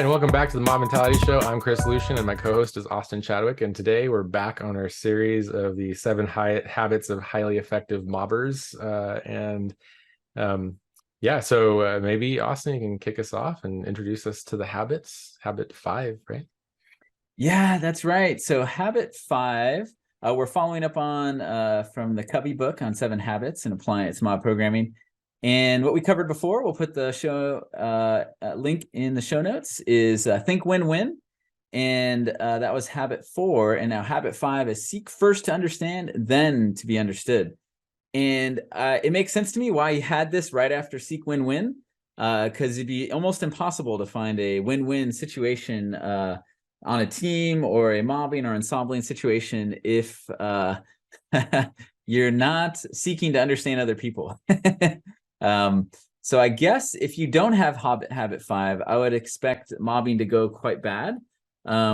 right, and welcome back to the Mob Mentality Show. I'm Chris Lucian, and my co-host is Austin Chadwick. And today we're back on our series of the 7 habits of highly effective mobbers. So maybe Austin, you can kick us off and introduce us to the habits. Habit 5, right? Yeah, that's right. So habit 5, we're following up on from the Covey book on 7 habits and applying it to mob programming. And what we covered before, we'll put the show link in the show notes, is think win-win. And that was habit 4. And now habit 5 is seek first to understand, then to be understood. And it makes sense to me why you had this right after seek win-win, because it'd be almost impossible to find a win-win situation on a team or a mobbing or ensembling situation if you're not seeking to understand other people. So I guess if you don't have habit 5, I would expect mobbing to go quite bad,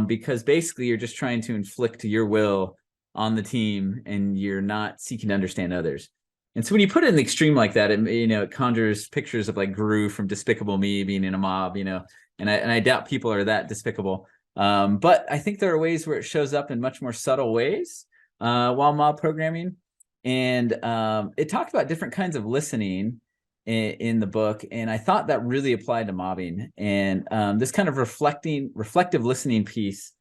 because basically you're just trying to inflict your will on the team and you're not seeking to understand others. And so when you put it in the extreme like that, it conjures pictures of like Gru from Despicable Me being in a mob, and I doubt people are that despicable. But I think there are ways where it shows up in much more subtle ways while mob programming. And it talked about different kinds of listening in the book, and I thought that really applied to mobbing. And this kind of reflective listening piece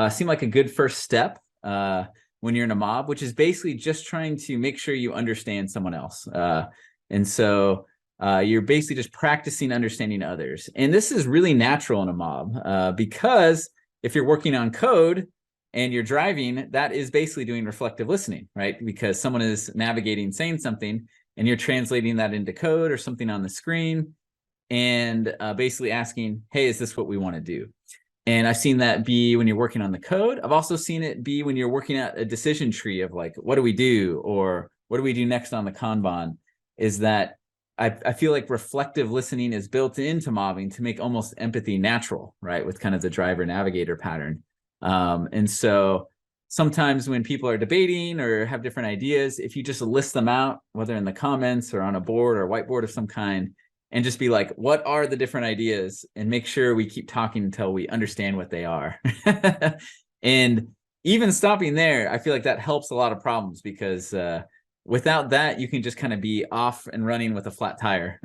seemed like a good first step when you're in a mob, which is basically just trying to make sure you understand someone else. And so you're basically just practicing understanding others. And this is really natural in a mob because if you're working on code and you're driving, that is basically doing reflective listening, right? Because someone is navigating, saying something, and you're translating that into code or something on the screen and basically asking, hey, is this what we want to do? And I've seen that be when you're working on the code. I've also seen it be when you're working out a decision tree of like, what do we do? Or what do we do next on the Kanban? Is that I feel like reflective listening is built into mobbing to make almost empathy natural, right? With kind of the driver navigator pattern. And so sometimes when people are debating or have different ideas, if you just list them out, whether in the comments or on a board or whiteboard of some kind, and just be like, what are the different ideas? And make sure we keep talking until we understand what they are. And even stopping there, I feel like that helps a lot of problems, because without that, you can just kind of be off and running with a flat tire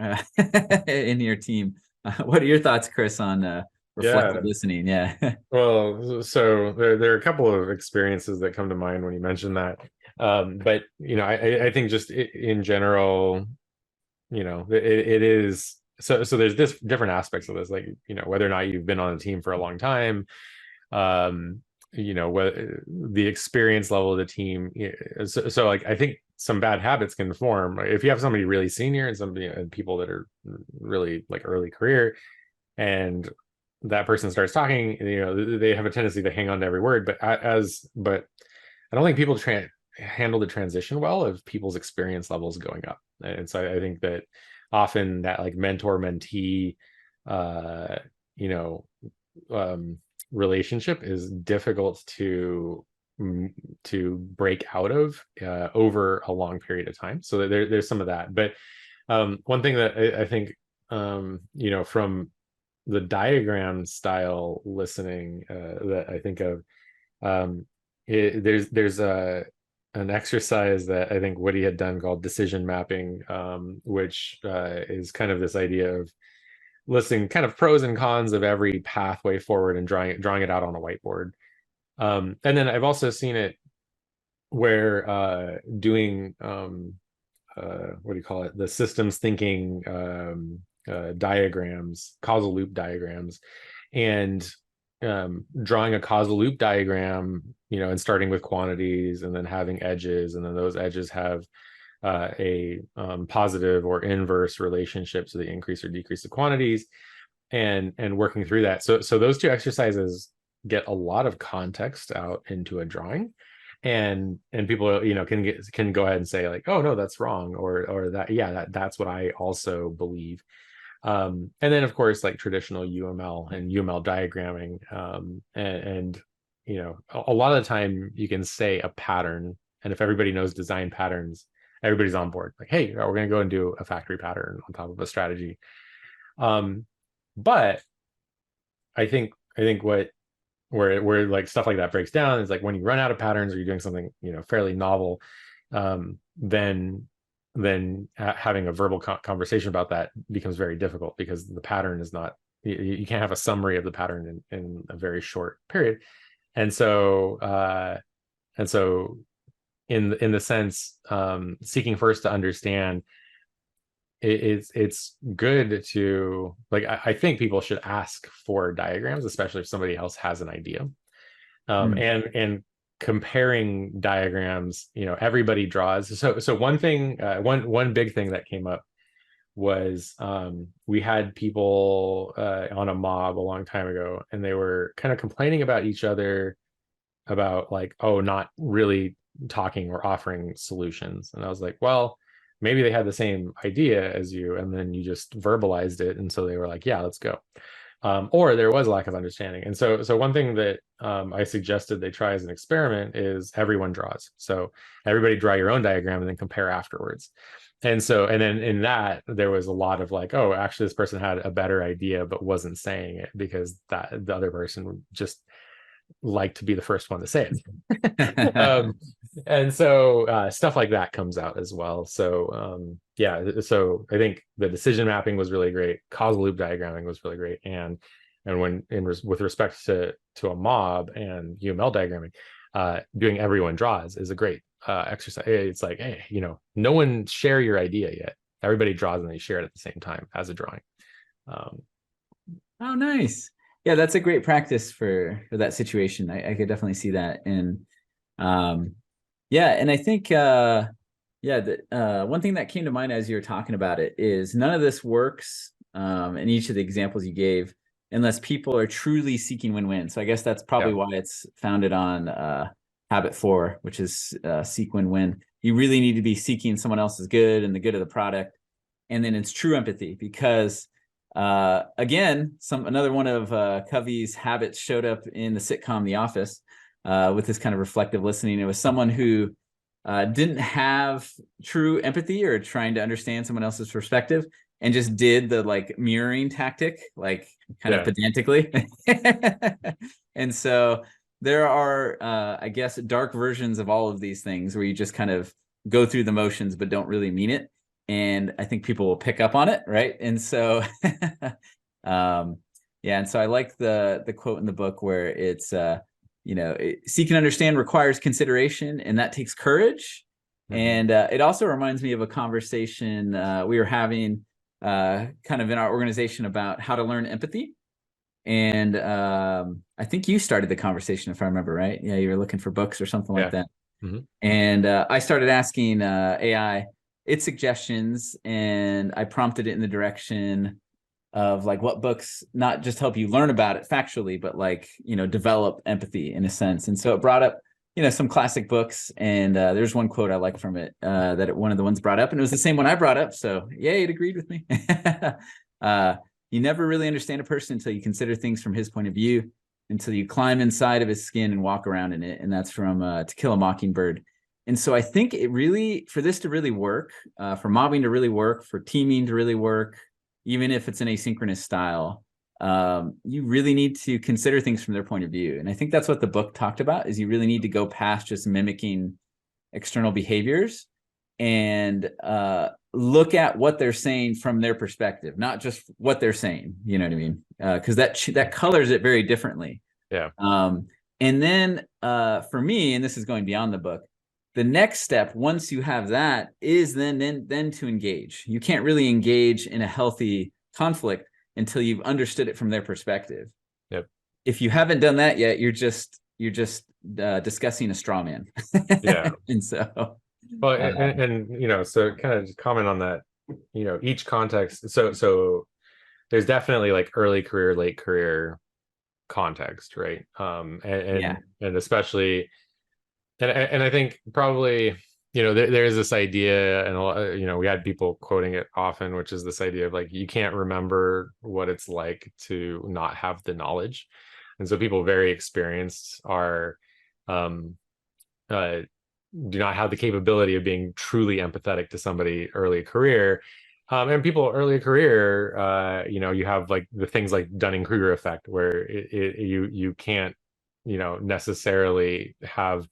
in your team. What are your thoughts, Chris, on reflective listening? Yeah. Well, so there are a couple of experiences that come to mind when you mention that. But I think just in general, it is so there's this different aspects of this, like, whether or not you've been on a team for a long time, whether the experience level of the team. So like, I think some bad habits can form if you have somebody really senior and somebody and people that are really like early career, and that person starts talking, they have a tendency to hang on to every word. But I don't think people handle the transition well of people's experience levels going up. And so I think that often that like mentor mentee relationship is difficult to break out of over a long period of time. So there's some of that. But one thing that I think from the diagram style listening that I think of, there's an exercise that I think Woody had done called decision mapping, which is kind of this idea of listing kind of pros and cons of every pathway forward and drawing it out on a whiteboard. And then I've also seen it where doing the systems thinking diagrams, causal loop diagrams, and drawing a causal loop diagram, and starting with quantities and then having edges, and then those edges have a positive or inverse relationship to the increase or decrease of quantities, and working through that. So those two exercises get a lot of context out into a drawing, and people can go ahead and say like, oh no, that's wrong, or that's what I also believe. And then of course, like traditional UML and UML diagramming, and a lot of the time you can say a pattern, and if everybody knows design patterns, everybody's on board. Like, hey, we're going to go and do a factory pattern on top of a strategy. But I think where like stuff like that breaks down is like when you run out of patterns or you're doing something, fairly novel, then having a verbal conversation about that becomes very difficult, because the pattern is not, you can't have a summary of the pattern in a very short period. And so in the sense, seeking first to understand, it's good to, like, I think people should ask for diagrams, especially if somebody else has an idea. And comparing diagrams, everybody draws. So one thing, one big thing that came up was, we had people on a mob a long time ago, and they were kind of complaining about each other about, like, oh, not really talking or offering solutions. And I was like, well, maybe they had the same idea as you, and then you just verbalized it, and so they were like, yeah, let's go. Or there was a lack of understanding. And so one thing that, I suggested they try as an experiment is everyone draws. So everybody draw your own diagram and then compare afterwards. And then in that, there was a lot of like, oh, actually this person had a better idea but wasn't saying it because that the other person just like to be the first one to say it. And so stuff like that comes out as well. So yeah, so I think the decision mapping was really great. Causal loop diagramming was really great. And with respect to a mob and UML diagramming, doing everyone draws is a great exercise. It's like, hey, no one share your idea yet. Everybody draws and they share it at the same time as a drawing. Oh, nice. Yeah, that's a great practice for that situation. I could definitely see that. And yeah, and I think one thing that came to mind as you were talking about it is none of this works in each of the examples you gave unless people are truly seeking win-win. So I guess that's probably why it's founded on habit 4, which is seek win-win. You really need to be seeking someone else's good and the good of the product. And then it's true empathy, because again, another one of Covey's habits showed up in the sitcom The Office with this kind of reflective listening. It was someone who didn't have true empathy or trying to understand someone else's perspective, and just did the like mirroring tactic, like kind of pedantically. And so there are, I guess, dark versions of all of these things where you just kind of go through the motions but don't really mean it. And I think people will pick up on it, right? And so, and so I like the quote in the book where it's, seek and understand requires consideration, and that takes courage. And it also reminds me of a conversation we were having kind of in our organization about how to learn empathy. And I think you started the conversation, if I remember right. Yeah, you were looking for books or something like that. And I started asking AI its suggestions, and I prompted it in the direction of like what books not just help you learn about it factually, but like, develop empathy in a sense. And so it brought up, some classic books. And there's one quote I like from it one of the ones brought up, and it was the same one I brought up. So yay, it agreed with me. You never really understand a person until you consider things from his point of view, until you climb inside of his skin and walk around in it. And that's from To Kill a Mockingbird. And so I think it really, for this to really work, for mobbing to really work, for teaming to really work, even if it's an asynchronous style, you really need to consider things from their point of view. And I think that's what the book talked about, is you really need to go past just mimicking external behaviors and look at what they're saying from their perspective, not just what they're saying. You know what I mean? Because that colors it very differently. Yeah. And then for me, and this is going beyond the book, the next step, once you have that, is then to engage. You can't really engage in a healthy conflict until you've understood it from their perspective. Yep. If you haven't done that yet, you're just discussing a straw man. Yeah. And so, well, and so kind of just comment on that. Each context. So there's definitely like early career, late career context, right? And especially. And I think probably, there's this idea, and we had people quoting it often, which is this idea of like, you can't remember what it's like to not have the knowledge. And so people very experienced are do not have the capability of being truly empathetic to somebody early career, And people early career, you have like the things like Dunning-Kruger effect, where you can't, necessarily have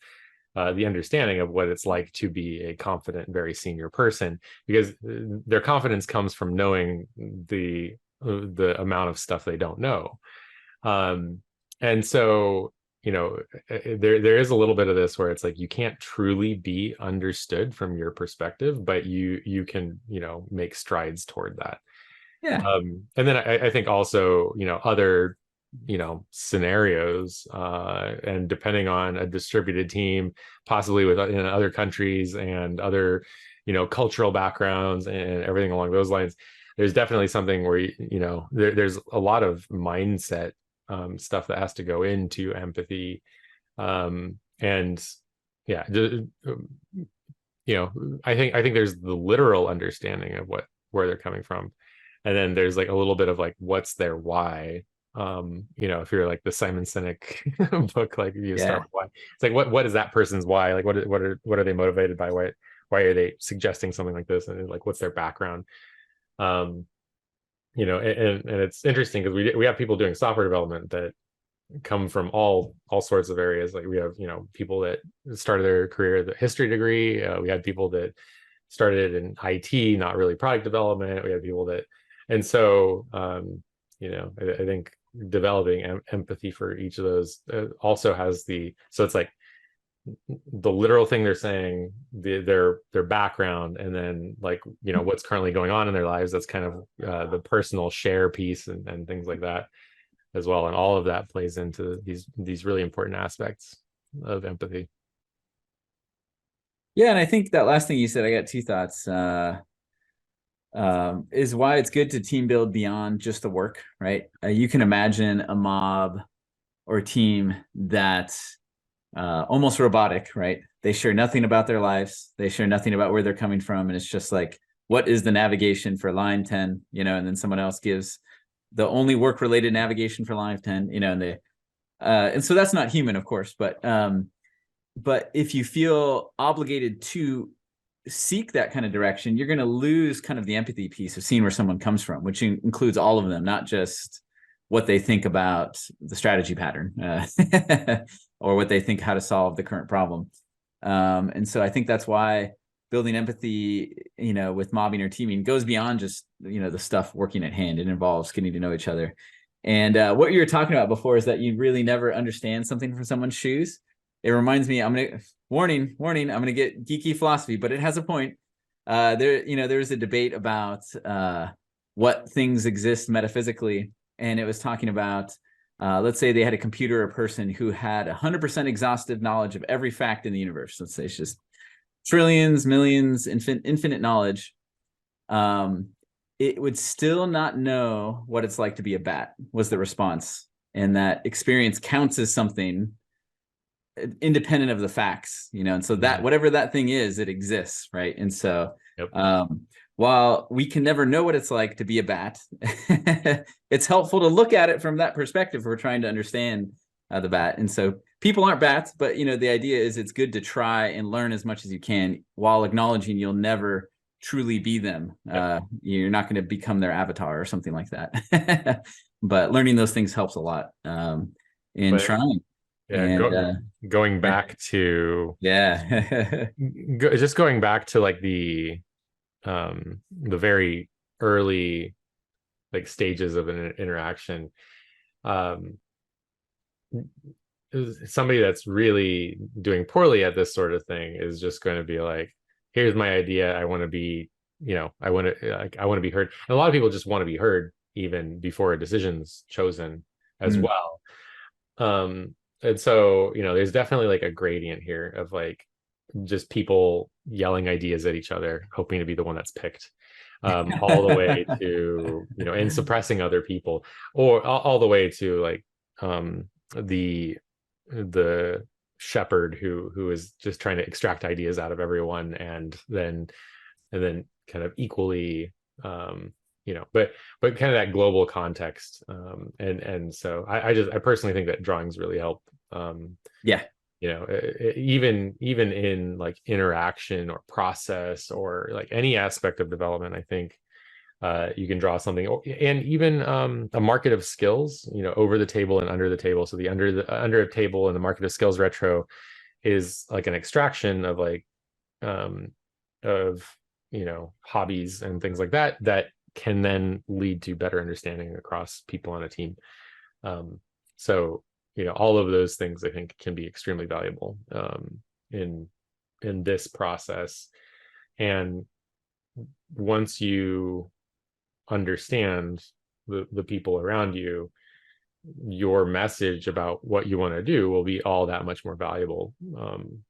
the understanding of what it's like to be a confident, very senior person, because their confidence comes from knowing the amount of stuff they don't know. Um, and so, there is a little bit of this where it's like you can't truly be understood from your perspective, but you can, make strides toward that. Yeah. And then I think also, other, scenarios, and depending on a distributed team, possibly with in other countries and other, cultural backgrounds and everything along those lines, there's definitely something where, there's a lot of mindset stuff that has to go into empathy. And yeah, I think there's the literal understanding of where they're coming from, and then there's like a little bit of like what's their why. If you're like the Simon Sinek book, like you start Yeah. with why. It's like what is that person's why? Like what are they motivated by? Why are they suggesting something like this? And like what's their background? Um, and it's interesting because we have people doing software development that come from all sorts of areas. Like we have people that started their career the history degree. We had people that started in IT, not really product development. We had people that, and so I think developing empathy for each of those also has so it's like the literal thing they're saying, their background, and then like what's currently going on in their lives. That's kind of the personal share piece and things like that as well, and all of that plays into these really important aspects of empathy. Yeah, and I think that last thing you said, I got two thoughts. Is why it's good to team build beyond just the work, right? You can imagine a mob or a team that's almost robotic, right? They share nothing about their lives. They share nothing about where they're coming from. And it's just like, what is the navigation for line 10, and then someone else gives the only work related navigation for line 10, and so that's not human, of course, but if you feel obligated to seek that kind of direction, you're going to lose kind of the empathy piece of seeing where someone comes from, which includes all of them, not just what they think about the strategy pattern or what they think how to solve the current problem. And so I think that's why building empathy, with mobbing or teaming goes beyond just, the stuff working at hand. It involves getting to know each other. And what you were talking about before is that you really never understand something from someone's shoes. It reminds me, warning, I'm going to get geeky philosophy, but it has a point. There's a debate about what things exist metaphysically. And it was talking about, let's say they had a computer or person who had 100% exhaustive knowledge of every fact in the universe. Let's say it's just trillions, millions, infinite knowledge. It would still not know what it's like to be a bat, was the response. And that experience counts as something independent of the facts, and so that whatever that thing is, it exists, right? And so Yep. While we can never know what it's like to be a bat, it's helpful to look at it from that perspective. We're trying to understand the bat. And so people aren't bats, but the idea is it's good to try and learn as much as you can while acknowledging you'll never truly be them. Yep. You're not going to become their avatar or something like that. But learning those things helps a lot in trying. Yeah, And going back to yeah. just going back to like the very early like stages of an interaction. Um, Somebody that's really doing poorly at this sort of thing is just going to be like, here's my idea. I want to be, I want to be heard. And a lot of people just want to be heard even before a decision's chosen as well. And so, there's definitely like a gradient here of like just people yelling ideas at each other, hoping to be the one that's picked, all the way to, and suppressing other people, or all the way to like the shepherd who is just trying to extract ideas out of everyone, and then kind of equally, but kind of that global context. And so I personally think that drawings really help. Yeah. Even in like interaction or process or like any aspect of development, I think You can draw something, and even a market of skills, over the table and under the table. So the under a table and the market of skills retro is like an extraction of like of hobbies and things like that that can then lead to better understanding across people on a team. So all of those things I think can be extremely valuable in this process. And once you understand the people around you, your message about what you want to do will be all that much more valuable,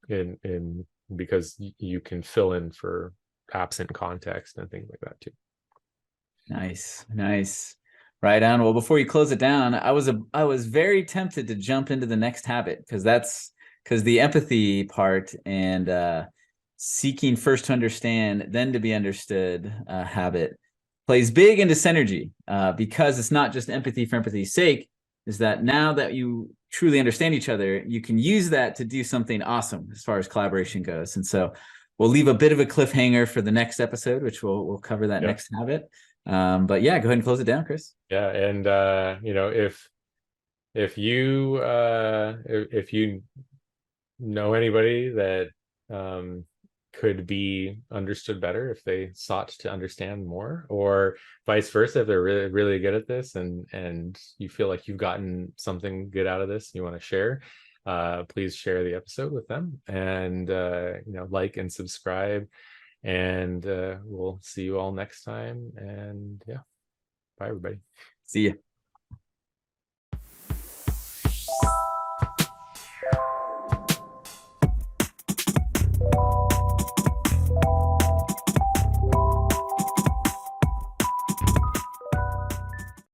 in because you can fill in for absent context and things like that too. Nice. Right on. Well, before you close it down, I was very tempted to jump into the next habit, because the empathy part and seeking first to understand, then to be understood habit plays big into synergy, because it's not just empathy for empathy's sake. Is that now that you truly understand each other, you can use that to do something awesome as far as collaboration goes. And so we'll leave a bit of a cliffhanger for the next episode, which we'll cover that next habit. But yeah, go ahead and close it down, Chris. Yeah, and if you know anybody that could be understood better if they sought to understand more, or vice versa, if they're really really good at this and you feel like you've gotten something good out of this and you want to share, please share the episode with them, and like and subscribe, and we'll see you all next time. And yeah, bye everybody. See ya.